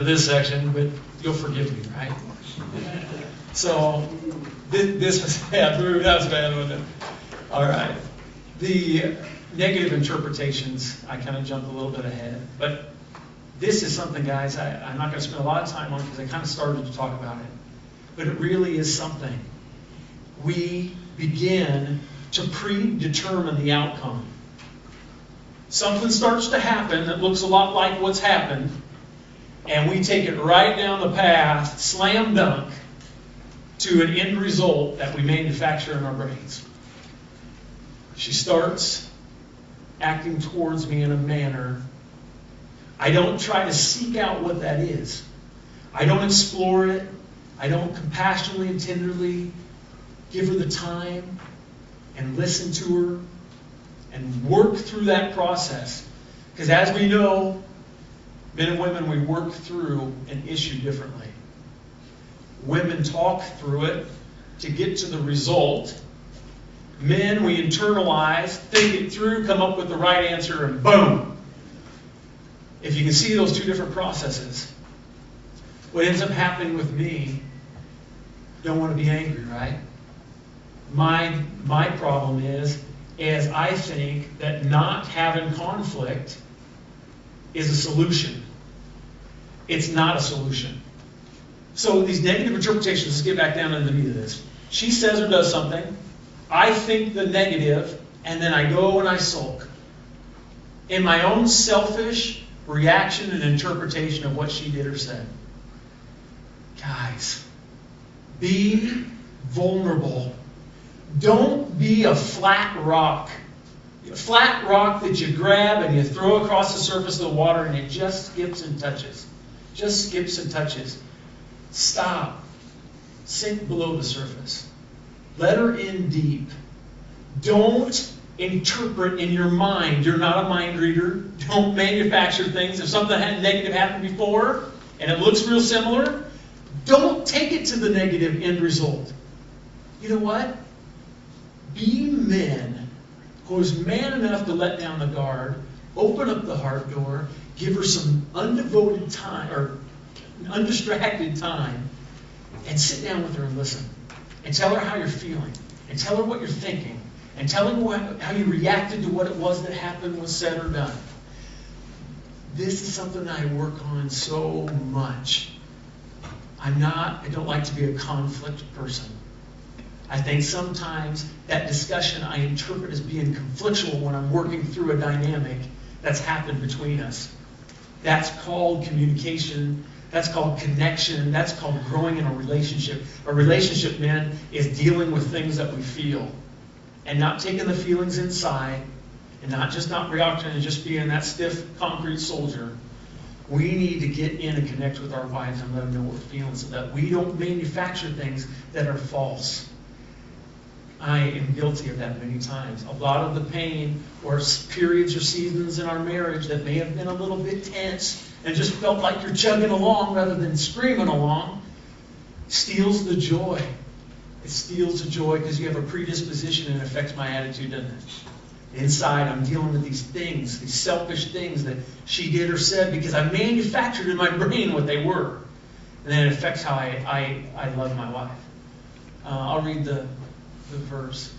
this section, but you'll forgive me, right? So this was bad. That was bad, wasn't it? All right. The negative interpretations, I kind of jumped a little bit ahead, but this is something, guys, I'm not going to spend a lot of time on because I kind of started to talk about it, but it really is something. We begin to predetermine the outcome. Something starts to happen that looks a lot like what's happened, and we take it right down the path, slam dunk, to an end result that we manufacture in our brains. She starts acting towards me in a manner. I don't try to seek out what that is. I don't explore it. I don't compassionately and tenderly give her the time and listen to her and work through that process. Because as we know, men and women, we work through an issue differently. Women talk through it to get to the result. Men, we internalize, think it through, come up with the right answer, and boom. If you can see those two different processes, what ends up happening with me, don't want to be angry, right? My problem is I think that not having conflict is a solution. It's not a solution. So these negative interpretations, let's get back down to the meat of this. She says or does something, I think the negative, and then I go and I sulk. In my own selfish reaction and interpretation of what she did or said. Guys, be vulnerable. Don't be a flat rock. A flat rock that you grab and you throw across the surface of the water and it just skips and touches. Just skips and touches. Stop. Sink below the surface. Let her in deep. Don't interpret in your mind. You're not a mind reader. Don't manufacture things. If something negative happened before and it looks real similar, don't take it to the negative end result. You know what? Be men who's man enough to let down the guard, open up the heart door, give her some undevoted time or undistracted time, and sit down with her and listen. And tell her how you're feeling. And tell her what you're thinking. And tell her how you reacted to what it was that happened, was said or done. This is something I work on so much. I don't like to be a conflict person. I think sometimes that discussion I interpret as being conflictual when I'm working through a dynamic that's happened between us. That's called communication. That's called connection. That's called growing in a relationship. A relationship, man, is dealing with things that we feel. And not taking the feelings inside. And not reacting and just being that stiff concrete soldier. We need to get in and connect with our wives and let them know what we're feeling so that we don't manufacture things that are false. I am guilty of that many times. A lot of the pain or periods or seasons in our marriage that may have been a little bit tense and just felt like you're chugging along rather than screaming along steals the joy. It steals the joy because you have a predisposition and it affects my attitude, doesn't it? Inside, I'm dealing with these things, these selfish things that she did or said because I manufactured in my brain what they were. And then it affects how I love my wife. I'll read the verse.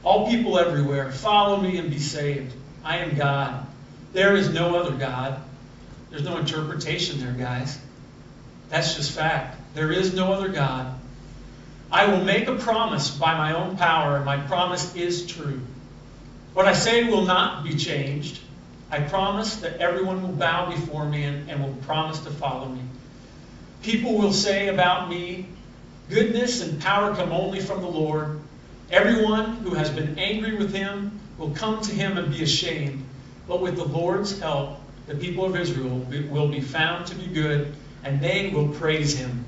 All people everywhere, follow me and be saved. I am God. There is no other God. There's no interpretation there, guys. That's just fact. There is no other God. I will make a promise by my own power, and my promise is true. What I say will not be changed. I promise that everyone will bow before me and will promise to follow me. People will say about me, goodness and power come only from the Lord. Everyone who has been angry with him will come to him and be ashamed. But with the Lord's help, the people of Israel will be found to be good, and they will praise him.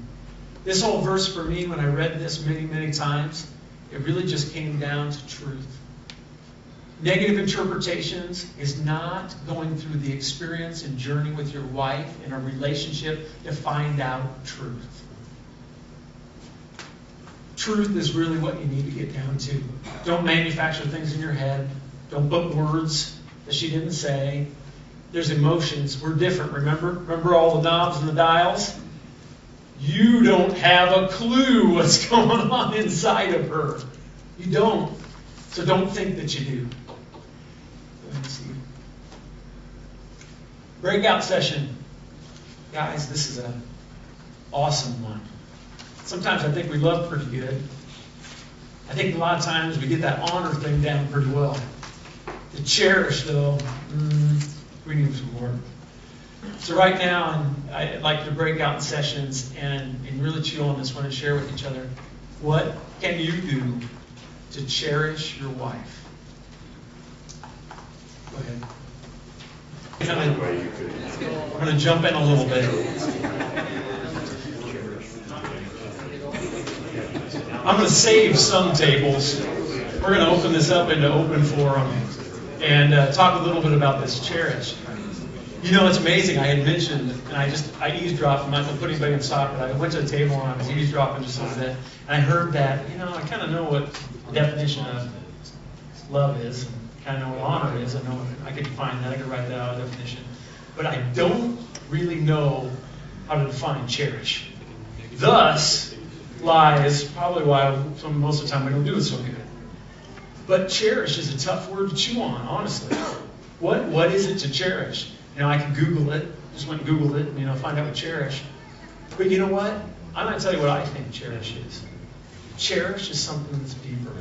This whole verse for me, when I read this many, many times, it really just came down to truth. Negative interpretations is not going through the experience and journey with your wife in a relationship to find out truth. Truth is really what you need to get down to. Don't manufacture things in your head. Don't put words that she didn't say. there's emotions. We're different, remember? Remember all the knobs and the dials? You don't have a clue what's going on inside of her. You don't. So don't think that you do. Let's see. Breakout session. Guys, this is an awesome one. Sometimes I think we love pretty good. I think a lot of times we get that honor thing down pretty well. The cherish, though, we need some work. So right now, I'd like to break out in sessions and really chew on this one and share with each other. What can you do to cherish your wife? Go ahead. I'm going to jump in a little bit. I'm going to save some tables. We're going to open this up into open forum and talk a little bit about this cherish. You know, it's amazing. I had mentioned, and I eavesdropped. I'm not going to put anybody on stop, but I went to the table and I was eavesdropping just a little bit, and I heard that, I kind of know what the definition of love is, and kind of know what honor is. I could define that. I could write that out of definition. But I don't really know how to define cherish. Thus lies probably why most of the time we don't do it so good. But cherish is a tough word to chew on, honestly. What is it to cherish? I can Google it. Just went and Googled it and, find out what cherish. But you know what? I'm going to tell you what I think cherish is. Cherish is something that's deeper.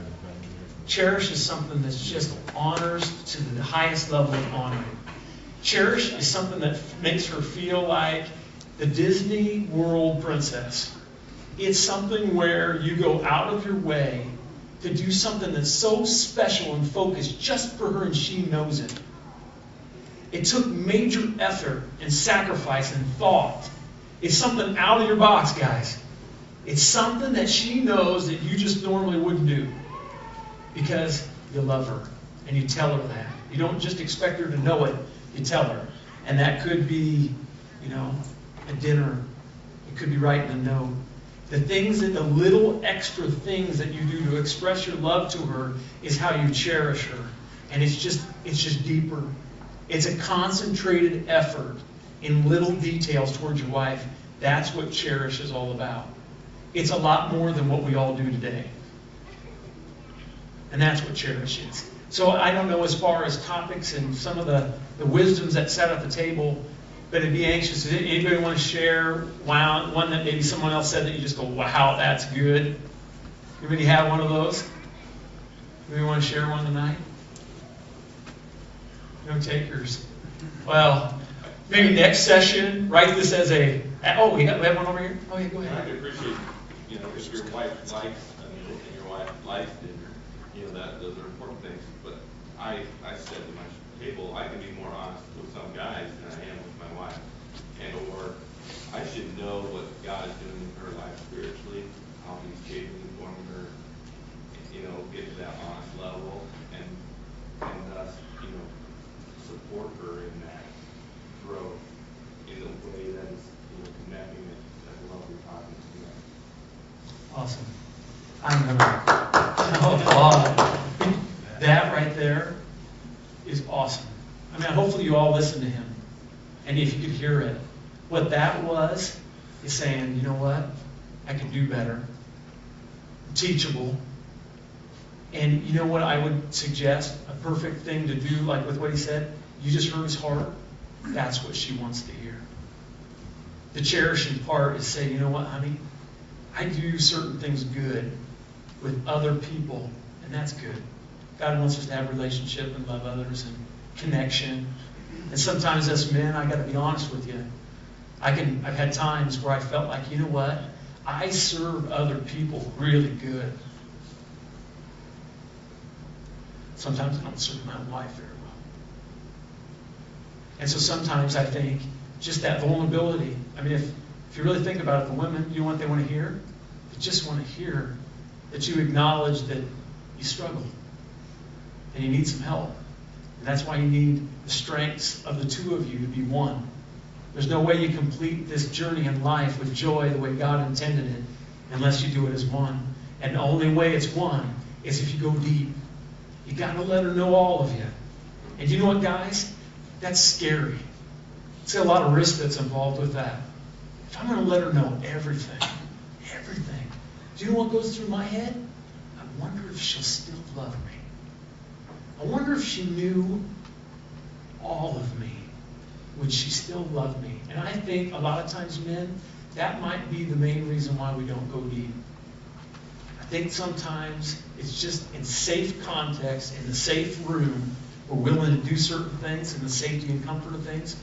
Cherish is something that's just honors to the highest level of honor. Cherish is something that makes her feel like the Disney World princess. It's something where you go out of your way to do something that's so special and focused just for her, and she knows it. It took major effort and sacrifice and thought. It's something out of your box, guys. It's something that she knows that you just normally wouldn't do because you love her and you tell her that. You don't just expect her to know it, you tell her. And that could be, a dinner. It could be writing a note. The little extra things that you do to express your love to her is how you cherish her. And it's just deeper. It's a concentrated effort in little details towards your wife. That's what cherish is all about. It's a lot more than what we all do today. And that's what cherish is. So I don't know as far as topics and some of the wisdoms that sat at the table, but I'd be anxious. Does anybody want to share one that maybe someone else said that you just go, wow, that's good? Anybody have one of those? Anybody want to share one tonight? No takers. Well, maybe next session, write this as we have one over here? Oh, yeah, go ahead. I appreciate, if your wife likes, and your wife likes dinner, those are important things. But I said to my table, I can be more honest with some guys than I am with my wife. Or I should know what God is doing in her life spiritually, how He's shaping and forming her, get to that honest level, and thus, support her in that growth in the way that is, connecting it as love we're talking to. Awesome. I'm going to applaud. That right there is awesome. Hopefully you all listen to him. And if you could hear it, what that was is saying, you know what? I can do better. I'm teachable. And you know what I would suggest? A perfect thing to do, like with what he said. You just heard his heart. That's what she wants to hear. The cherishing part is saying, you know what, honey? I do certain things good with other people, and that's good. God wants us to have relationship and love others and connection. And sometimes as men, I got to be honest with you. I've had times where I felt like, you know what? I serve other people really good. Sometimes I don't serve my wife very well. And so sometimes I think just that vulnerability. If you really think about it, the women, you know what they want to hear? They just want to hear that you acknowledge that you struggle and you need some help. And that's why you need the strengths of the two of you to be one. There's no way you complete this journey in life with joy the way God intended it unless you do it as one. And the only way it's one is if you go deep. You got to let her know all of you. And you know what, guys? That's scary. See a lot of risk that's involved with that. If I'm going to let her know everything, do you know what goes through my head? I wonder if she'll still love me. I wonder if she knew all of me, would she still love me? And I think a lot of times, men, that might be the main reason why we don't go deep. I think sometimes it's just in safe context, in the safe room, we're willing to do certain things in the safety and comfort of things.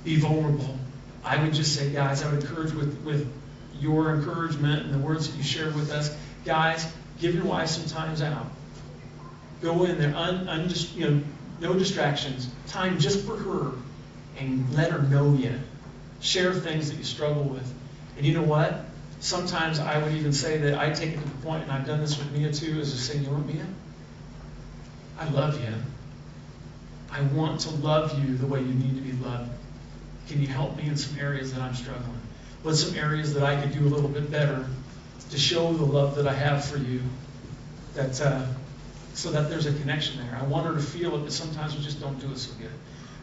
Be vulnerable. I would just say, guys, I would encourage with your encouragement and the words that you shared with us, guys, give your wife some times out. Go in there, no distractions, time just for her, and let her know you. Share things that you struggle with. And you know what? Sometimes I would even say that I take it to the point, and I've done this with Mia too, is to say, you know what, Mia? I love you. I want to love you the way you need to be loved. Can you help me in some areas that I'm struggling? What's some areas that I could do a little bit better to show the love that I have for you? That so that there's a connection there. I want her to feel it, but sometimes we just don't do it so good.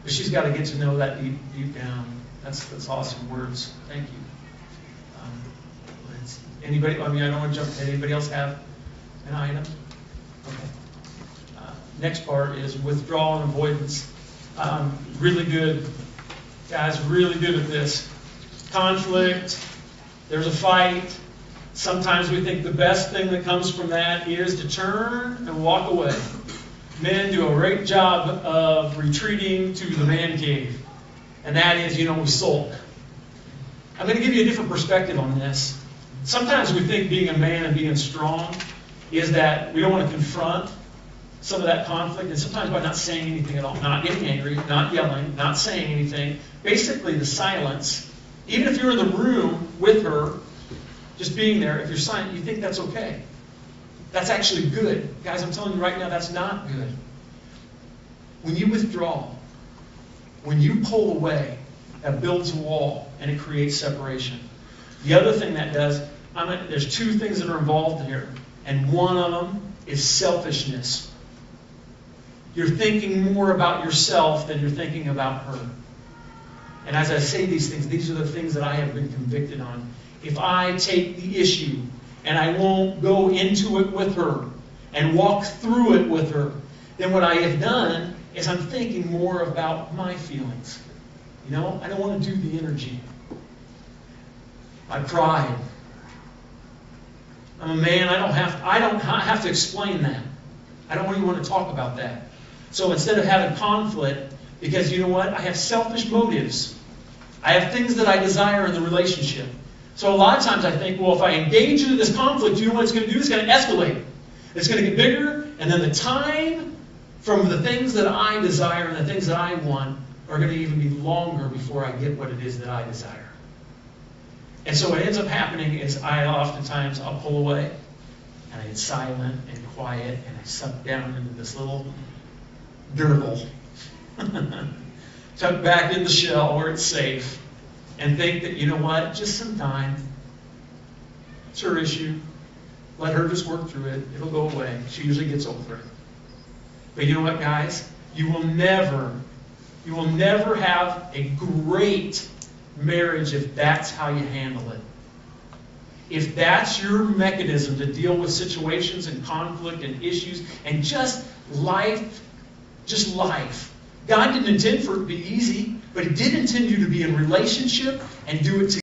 But she's got to get to know that deep down. That's awesome words. Thank you. Anybody? I mean, I don't want to jump. Anybody else have an item? Okay. Next part is withdrawal and avoidance. Really good, guys. Really good at this. Conflict. There's a fight. Sometimes we think the best thing that comes from that is to turn and walk away. Men do a great job of retreating to the man cave. And that is, we sulk. I'm going to give you a different perspective on this. Sometimes we think being a man and being strong is that we don't want to confront some of that conflict. And sometimes by not saying anything at all, not getting angry, not yelling, not saying anything, basically the silence, even if you're in the room with her, just being there, if you're silent, you think that's okay. That's actually good. Guys, I'm telling you right now, that's not good. When you withdraw, when you pull away, that builds a wall and it creates separation. The other thing that does, there's two things that are involved here, and one of them is selfishness. You're thinking more about yourself than you're thinking about her. And as I say these things, these are the things that I have been convicted on. If I take the issue and I won't go into it with her and walk through it with her, then what I have done is I'm thinking more about my feelings. I don't want to do the energy. My pride. I'm a man. I don't have to explain that. I don't even want to talk about that. So instead of having conflict, because you know what? I have selfish motives. I have things that I desire in the relationship. So a lot of times I think, well, if I engage into this conflict, you know what it's going to do? It's going to escalate. It's going to get bigger, and then the time from the things that I desire and the things that I want are going to even be longer before I get what it is that I desire. And so what ends up happening is I'll pull away, and I get silent and quiet, and I suck down into this little girdle, tuck back in the shell where it's safe, and think that, you know what, just some time. It's her issue. Let her just work through it. It'll go away. She usually gets over it. But you know what, guys? You will never have a great marriage if that's how you handle it. If that's your mechanism to deal with situations and conflict and issues and just life. God didn't intend for it to be easy, but He did intend you to be in relationship and do it together.